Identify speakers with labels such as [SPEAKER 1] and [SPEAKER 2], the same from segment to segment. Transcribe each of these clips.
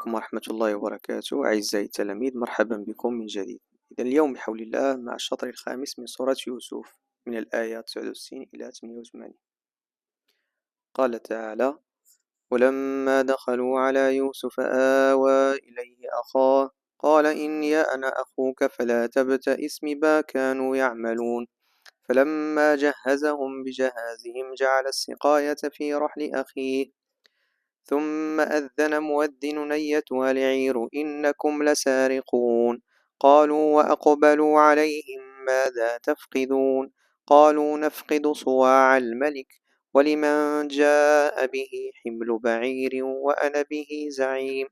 [SPEAKER 1] عليكم ورحمة الله وبركاته. أعزائي التلاميذ، مرحبا بكم من جديد. إذن اليوم بحول الله مع الشطر الخامس من سورة يوسف من الآية 69 إلى 88. قال تعالى: ولما دخلوا على يوسف آوى إليه أخاه قال إني أنا أخوك فلا تبتئس بما كانوا يعملون. فلما جهزهم بجهازهم جعل السقاية في رحل أخيه ثم أذن مؤذن أيتها العير إنكم لسارقون. قالوا وأقبلوا عليهم ماذا تفقدون؟ قالوا نفقد صواع الملك ولمن جاء به حمل بعير وأنا به زعيم.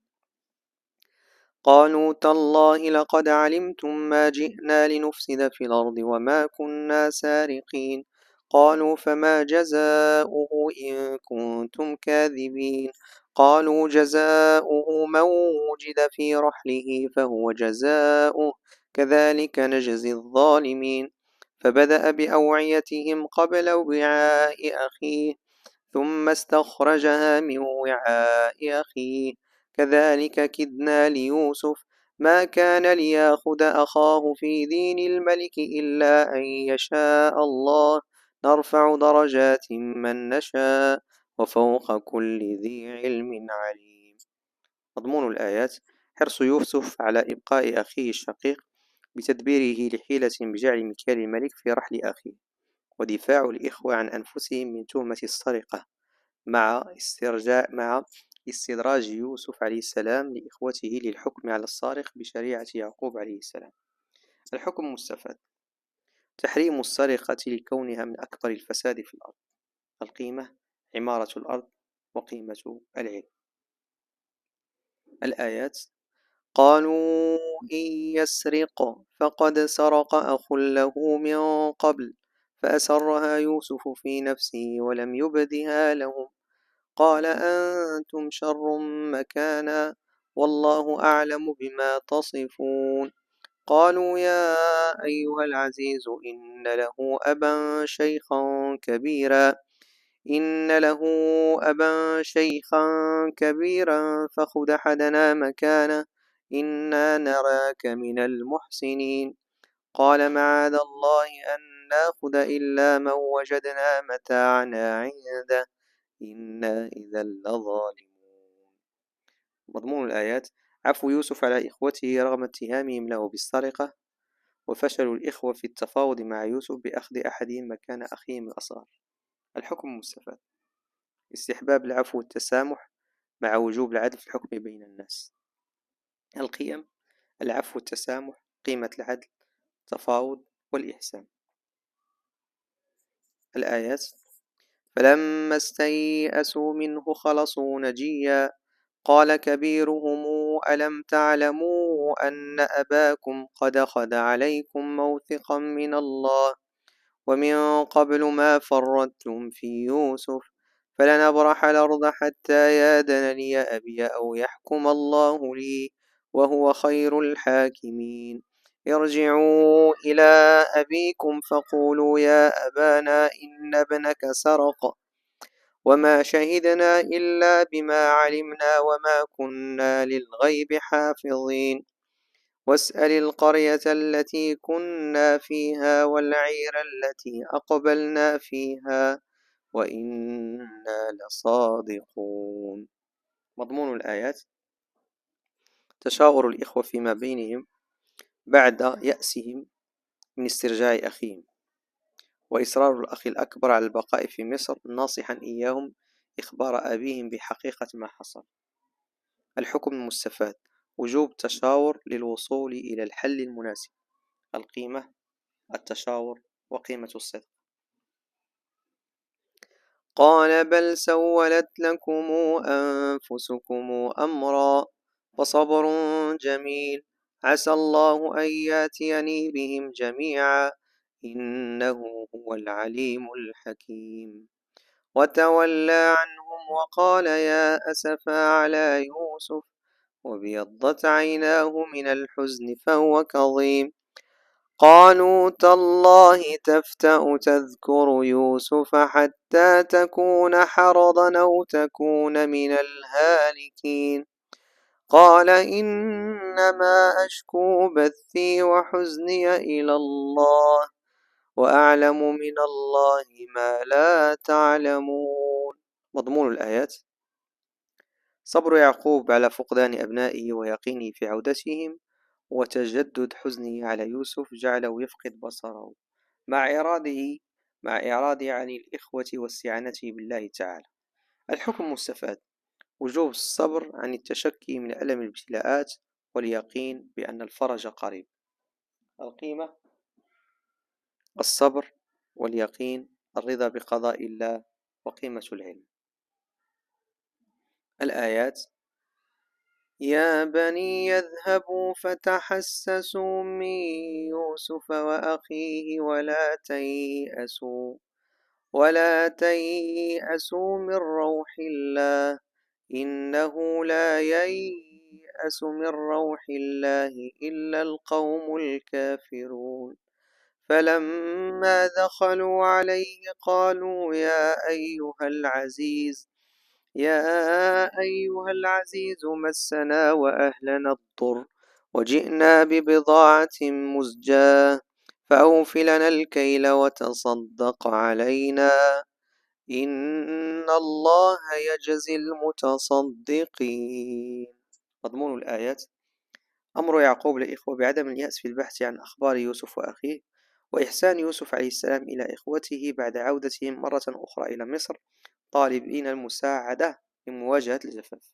[SPEAKER 1] قالوا تالله لقد علمتم ما جئنا لنفسد في الأرض وما كنا سارقين. قالوا فما جزاؤه إن كنتم كاذبين؟ قالوا جزاؤه من وجد في رحله فهو جزاؤه كذلك نجزي الظالمين. فبدأ بأوعيتهم قبل وعاء أخيه ثم استخرجها من وعاء أخيه كذلك كدنا ليوسف ما كان ليأخذ أخاه في دين الملك إلا أن يشاء الله نرفع درجات من نشاء وفوق كل ذي علم عليم. مضمون الآيات: حرص يوسف على إبقاء أخيه الشقيق بتدبيره لحيلة بجعل مكيال الملك في رحل أخيه، ودفاع الإخوة عن أنفسهم من تهمة السرقة مع استدراج يوسف عليه السلام لإخوته للحكم على السارق بشريعة يعقوب عليه السلام. الحكم المستفاد: تحريم السرقة لكونها من أكبر الفساد في الأرض. القيمة: عمارة الأرض وقيمة العلم. الآيات: قالوا إن يسرق فقد سرق أخ له من قبل فأسرها يوسف في نفسه ولم يبدها لهم قال أنتم شر مكانا والله أعلم بما تصفون. قالوا يا أيها العزيز إن له أبا شيخا كبيرا فخذ أحدنا مكانه إنا نراك من المحسنين. قال معاذ الله أن ناخذ إلا من وجدنا متاعنا عنده إنا إذا لظالمون. مضمون الآيات: عفو يوسف على إخوته رغم اتهامهم له بالسرقة، وفشل الإخوة في التفاوض مع يوسف بأخذ أحدهم مكان أخيهم الأصغر. الحكم المستفاد: استحباب العفو والتسامح مع وجوب العدل في الحكم بين الناس. القيم: العفو والتسامح، قيمة العدل، التفاوض والإحسان. الآيات: فلما استيئسوا منه خلصوا نجيا قال كبيرهم ألم تعلموا أن أباكم قد أخذ عليكم موثقا من الله ومن قبل ما فرطتم في يوسف فلنبرح الأرض حتى يأذن لي أبي أو يحكم الله لي وهو خير الحاكمين. ارجعوا إلى أبيكم فقولوا يا أبانا إن ابنك سرق وما شهدنا إلا بما علمنا وما كنا للغيب حافظين. واسأل القرية التي كنا فيها والعير التي أقبلنا فيها وإنا لصادقون. مضمون الآيات: تشاور الإخوة فيما بينهم بعد يأسهم من استرجاع أخيهم، وإصرار الأخ الأكبر على البقاء في مصر ناصحا إياهم إخبار أبيهم بحقيقة ما حصل. الحكم المستفاد: وجوب التشاور للوصول إلى الحل المناسب. القيمة: التشاور وقيمة الصدق. قال بل سولت لكم أنفسكم أمرا فصبر جميل عسى الله أن يأتيني بهم جميعا إنه هو العليم الحكيم. وتولى عنهم وقال يا أسفا على يوسف وابيضت عيناه من الحزن فهو كظيم. قالوا تالله تفتأ تذكر يوسف حتى تكون حرضا أو تكون من الهالكين. قال إنما أشكو بثي وحزني إلى الله وأعلم من الله ما لا تعلمون. مضمون الآيات: صبر يعقوب على فقدان أبنائه ويقينه في عودتهم، وتجدد حزنه على يوسف جعله يفقد بصره، مع إعراضه عن الإخوة واستعانته بالله تعالى. الحكم المستفاد: وجوب الصبر عن التشكي من ألم الابتلاءات، واليقين بأن الفرج قريب. القيمة: الصبر واليقين، الرضا بقضاء الله، وقيمة العلم. الآيات: يا بني يذهبوا فتحسسوا من يوسف وأخيه ولا تيأسوا من روح الله إنه لا ييأس من روح الله إلا القوم الكافرون. فلما دخلوا عليه قالوا يا أيها العزيز مسنا وأهلنا الضر وجئنا ببضاعة مزجاة فأوف لنا الكيل وتصدق علينا إن الله يجزي المتصدقين. مضمون الآيات: أمر يعقوب للإخوة بعدم اليأس في البحث عن أخبار يوسف وأخيه، وإحسان يوسف عليه السلام إلى إخوته بعد عودتهم مرة أخرى إلى مصر طالبين المساعدة لمواجهة الجفاف.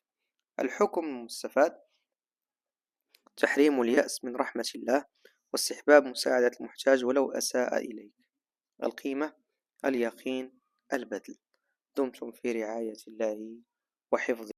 [SPEAKER 1] الحكم المستفاد: تحريم اليأس من رحمة الله، واستحباب مساعدة المحتاج ولو أساء إليك. القيمة: اليقين، البذل. دمتم في رعاية الله وحفظه.